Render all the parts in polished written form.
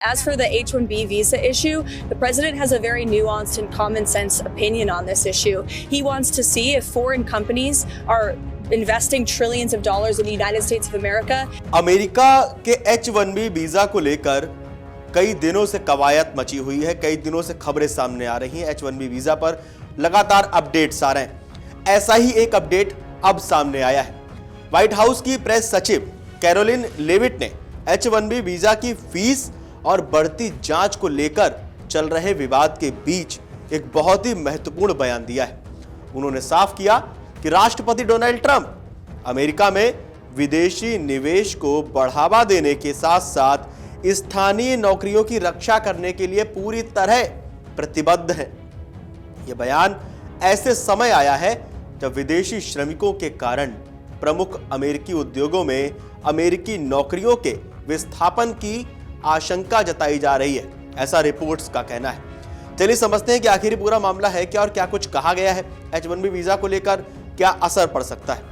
As for the H-1B visa issue, the president has a very nuanced and common sense opinion on this issue. He wants to see if foreign companies are investing trillions of dollars in the United States of America. America के H-1B visa को लेकर कई दिनों से कवायद मची हुई है, कई दिनों से खबरें सामने आ रही हैं। H-1B वीजा पर लगातार अपडेट्स आ रहे हैं। ऐसा ही एक अपडेट अब सामने आया है। व्हाइट हाउस की प्रेस सचिव कैरोलिन लेविट ने H-1B वीजा की फीस और बढ़ती जांच को लेकर चल रहे विवाद के बीच एक बहुत ही महत्वपूर्ण बयान दिया है। उन्होंने साफ किया कि राष्ट्रपति डोनाल्ड ट्रंप अमेरिका में विदेशी निवेश को बढ़ावा देने के साथ साथ स्थानीय नौकरियों की रक्षा करने के लिए पूरी तरह प्रतिबद्ध हैं। यह बयान ऐसे समय आया है जब विदेशी श्रमिकों के कारण प्रमुख अमेरिकी उद्योगों में अमेरिकी नौकरियों के विस्थापन की आशंका जताई जा रही है, ऐसा रिपोर्ट्स का कहना है। चलिए समझते हैं कि आखिर पूरा मामला है क्या और क्या कुछ कहा गया है। H-1B वीजा को लेकर क्या असर पड़ सकता है।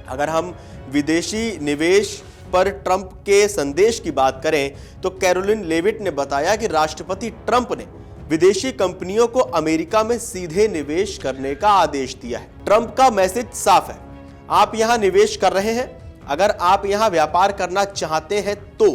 अगर हम विदेशी निवेश पर ट्रंप के संदेश की बात करें तो कैरोलिन लेविट ने बताया कि राष्ट्रपति ट्रंप ने विदेशी कंपनियों को अमेरिका में सीधे निवेश करने का आदेश दिया है। ट्रंप का मैसेज साफ है, आप यहां निवेश कर रहे हैं, अगर आप यहां व्यापार करना चाहते हैं तो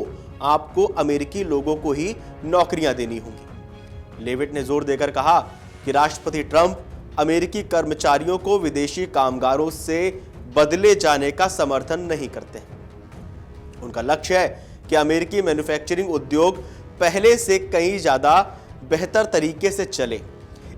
आपको अमेरिकी लोगों को ही नौकरियां देनी होंगी। लेविट ने जोर देकर कहा कि राष्ट्रपति ट्रंप अमेरिकी कर्मचारियों को विदेशी कामगारों से बदले जाने का समर्थन नहीं करते हैं। उनका लक्ष्य है कि अमेरिकी मैन्युफैक्चरिंग उद्योग पहले से कहीं ज्यादा बेहतर तरीके से चले।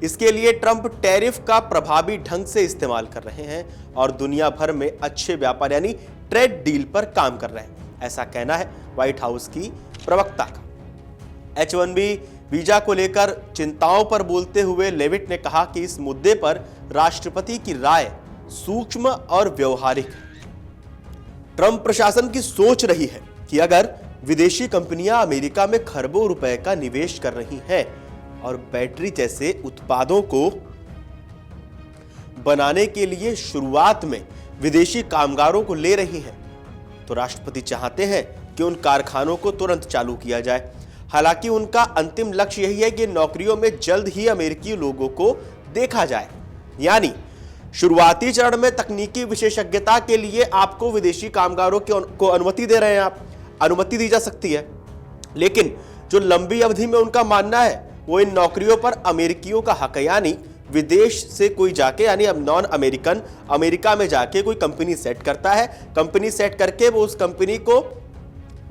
इसके लिए ट्रंप टैरिफ का प्रभावी ढंग से इस्तेमाल कर रहे हैं और दुनिया भर में अच्छे व्यापार यानी ट्रेड डील पर काम कर रहे हैं, ऐसा कहना है व्हाइट हाउस की प्रवक्ता का। H-1B वीजा को लेकर चिंताओं पर बोलते हुए लेविट ने कहा कि इस मुद्दे पर राष्ट्रपति की राय सूक्ष्म और व्यवहारिक है। ट्रंप प्रशासन की सोच रही है कि अगर विदेशी कंपनियां अमेरिका में खरबों रुपए का निवेश कर रही हैं और बैटरी जैसे उत्पादों को बनाने के लिए शुरुआत में विदेशी कामगारों को ले रही हैं, तो राष्ट्रपति चाहते हैं कि उन कारखानों को तुरंत चालू किया जाए। हालांकि उनका अंतिम लक्ष्य यही है कि नौकरियों में जल्द ही अमेरिकी लोगों को देखा जाए, यानी शुरुआती चरण में तकनीकी विशेषज्ञता के लिए आपको विदेशी कामगारों को अनुमति दे रहे हैं, आप अनुमति दी जा सकती है, लेकिन जो लंबी अवधि में उनका मानना है वो इन नौकरियों पर अमेरिकियों का हक है। यानी विदेश से कोई जाके यानी अब नॉन अमेरिकन अमेरिका में जाके कोई कंपनी सेट करता है, कंपनी सेट करके वो उस कंपनी को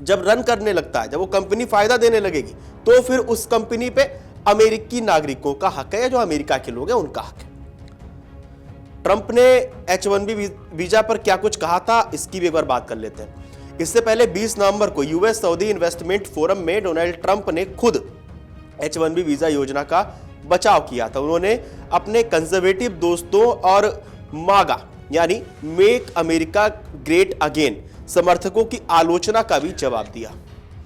जब रन करने लगता है, जब वो कंपनी फायदा देने लगेगी तो फिर उस कंपनी पे अमेरिकी नागरिकों का हक है, जो अमेरिका के लोग हैं उनका हक है। ट्रंप ने H-1B वीजा पर क्या कुछ कहा था इसकी भी एक बार बात कर लेते हैं। इससे पहले 20 नवंबर को यूएस सऊदी इन्वेस्टमेंट फोरम में डोनाल्ड ट्रंप ने खुद H-1B वीजा योजना का बचाव किया था। उन्होंने अपने कंजर्वेटिव दोस्तों और मागा यानी मेक अमेरिका ग्रेट अगेन समर्थकों की आलोचना का भी जवाब दिया।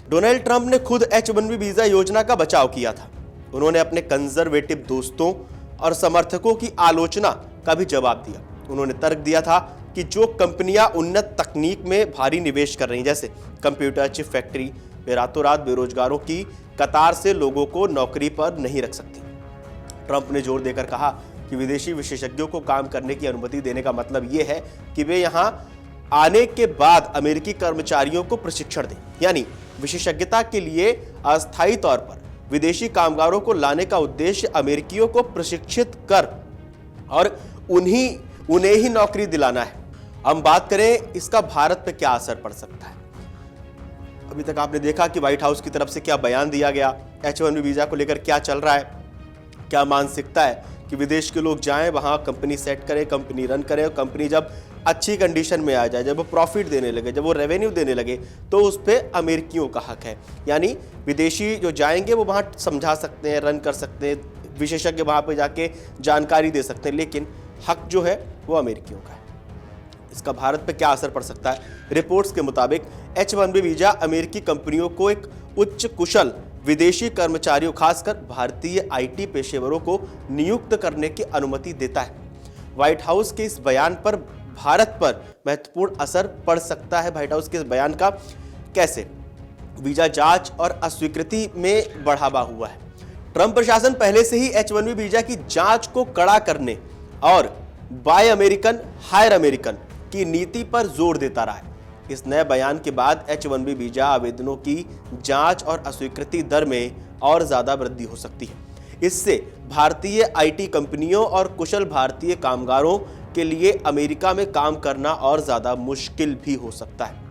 डोनाल्ड ट्रंप ने खुद H-1B वीजा योजना का बचाव किया था। उन्होंने अपने कंजर्वेटिव दोस्तों और समर्थकों की आलोचना का भी जवाब दिया। उन्होंने तर्क दिया था कि जो कंपनियां उन्नत तकनीक में भारी निवेश कर रही हैं, जैसे कंप्यूटर चिप फैक्ट्री, वे रातों रात बेरोजगारों की कतार से लोगों को नौकरी पर नहीं रख सकती। ट्रंप ने जोर देकर कहा कि विदेशी विशेषज्ञों को काम करने की अनुमति देने का मतलब यह है कि वे यहां आने के बाद अमेरिकी कर्मचारियों को प्रशिक्षण दें, यानी विशेषज्ञता के लिए अस्थायी तौर पर विदेशी कामगारों को लाने का उद्देश्य अमेरिकियों को प्रशिक्षित कर और उन्हें ही नौकरी दिलाना है। हम बात करें इसका भारत पे क्या असर पड़ सकता है। अभी तक आपने देखा कि व्हाइट हाउस की तरफ से क्या बयान दिया गया, H-1B वीजा को लेकर क्या चल रहा है, क्या मानसिकता है कि विदेश के लोग जाएं, वहां कंपनी सेट करें, कंपनी रन करें, और कंपनी जब अच्छी कंडीशन में आ जाए, जब वो प्रॉफिट देने लगे, जब वो रेवेन्यू देने लगे, तो उस पर अमेरिकियों का हक है। यानी विदेशी जो जाएंगे वो वहाँ समझा सकते हैं, रन कर सकते हैं, विशेषज्ञ वहाँ पे जाके जानकारी दे सकते हैं, लेकिन हक जो है वो अमेरिकियों का है। इसका भारत पे क्या असर पड़ सकता है? रिपोर्ट्स के मुताबिक H-1B वीजा अमेरिकी कंपनियों को एक उच्च कुशल विदेशी कर्मचारियों खासकर भारतीय आईटी पेशेवरों को नियुक्त करने की अनुमति देता है। व्हाइट हाउस के इस बयान पर भारत पर महत्वपूर्ण असर पड़ सकता है। व्हाइट हाउस के इस बयान का कैसे? वीजा जांच और अस्वीकृति में बढ़ावा हुआ है। ट्रंप प्रशासन पहले से ही H-1B वीजा की जांच को कड़ा करने और बाय अमेरिकन हायर अमेरिकन की नीति पर जोर देता रहा है। इस नए बयान के बाद H-1B वीजा आवेदनों की जांच और अस्वीकृति दर में और ज्यादा वृद्धि हो सकती है। इससे भारतीय आईटी कंपनियों और कुशल भारतीय कामगारों के लिए अमेरिका में काम करना और ज्यादा मुश्किल भी हो सकता है।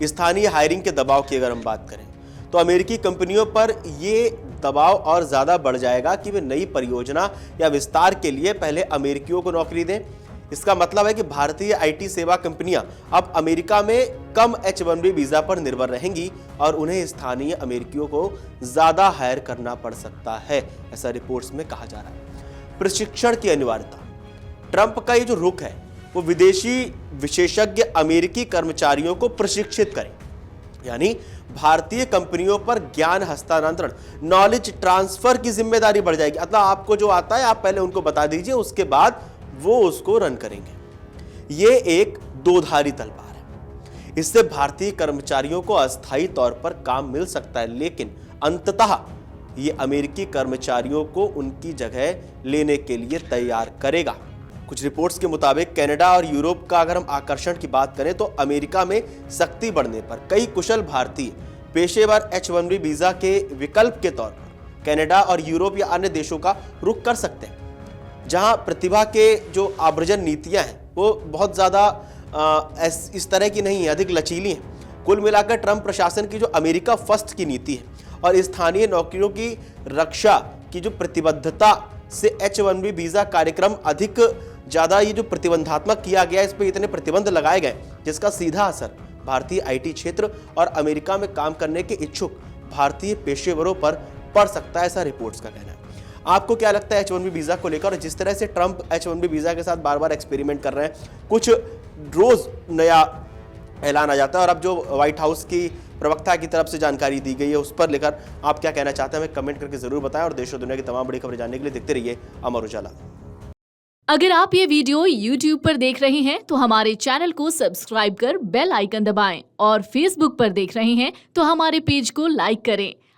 स्थानीय हायरिंग के दबाव की अगर हम बात करें तो अमेरिकी कंपनियों पर ये दबाव और ज्यादा बढ़ जाएगा कि वे नई परियोजना या विस्तार के लिए पहले अमेरिकियों को नौकरी दें। इसका मतलब है कि भारतीय आईटी सेवा कंपनियां अब अमेरिका में कम H-1B वीजा पर निर्भर रहेंगी और उन्हें स्थानीय अमेरिकियों को ज्यादा हायर करना पड़ सकता है, ऐसा रिपोर्ट्स में कहा जा रहा है। प्रशिक्षण की अनिवार्यता। ट्रंप का ये जो रुख है वो विदेशी विशेषज्ञ अमेरिकी कर्मचारियों को प्रशिक्षित करें, यानी भारतीय कंपनियों पर ज्ञान हस्तांतरण, नॉलेज ट्रांसफर की जिम्मेदारी बढ़ जाएगी। मतलब आपको जो आता है आप पहले उनको बता दीजिए, उसके बाद वो उसको रन करेंगे। ये एक दोधारी तलवार है। इससे भारतीय कर्मचारियों को अस्थायी तौर पर काम मिल सकता है, लेकिन अंततः ये अमेरिकी कर्मचारियों को उनकी जगह लेने के लिए तैयार करेगा। कुछ रिपोर्ट्स के मुताबिक कनाडा और यूरोप का अगर हम आकर्षण की बात करें तो अमेरिका में सख्ती बढ़ने पर कई कुशल भारतीय पेशेवर H-1B वीजा के विकल्प के तौर पर कनाडा और यूरोप या अन्य देशों का रुख कर सकते हैं, जहां प्रतिभा के जो आव्रजन नीतियां हैं वो बहुत ज्यादा इस तरह की नहीं है, अधिक लचीली हैं। कुल मिलाकर ट्रंप प्रशासन की जो अमेरिका फर्स्ट की नीति है और स्थानीय नौकरियों की रक्षा की जो प्रतिबद्धता से H-1B वीजा कार्यक्रम अधिक ज्यादा ये जो प्रतिबंधात्मक किया गया, इस पर इतने प्रतिबंध लगाए गए जिसका सीधा असर भारतीय आईटी क्षेत्र और अमेरिका में काम करने के इच्छुक भारतीय पेशेवरों पर पड़ सकता है, ऐसा रिपोर्ट्स का कहना है। आपको क्या लगता है H-1B वीजा को लेकर? और जिस तरह से ट्रंप H-1B वीजा के साथ बार बार एक्सपेरिमेंट कर रहे हैं, कुछ रोज नया ऐलान आ जाता है, और अब जो व्हाइट हाउस की प्रवक्ता की तरफ से जानकारी दी गई है उस पर लेकर आप क्या कहना चाहते हैं, हमें कमेंट करके जरूर बताएं। और देश और दुनिया की तमाम बड़ी खबरें जानने के लिए देखते रहिए अमर उजाला। अगर आप ये वीडियो YouTube पर देख रहे हैं तो हमारे चैनल को सब्सक्राइब कर बेल आइकन दबाएं, और Facebook पर देख रहे हैं तो हमारे पेज को लाइक करें।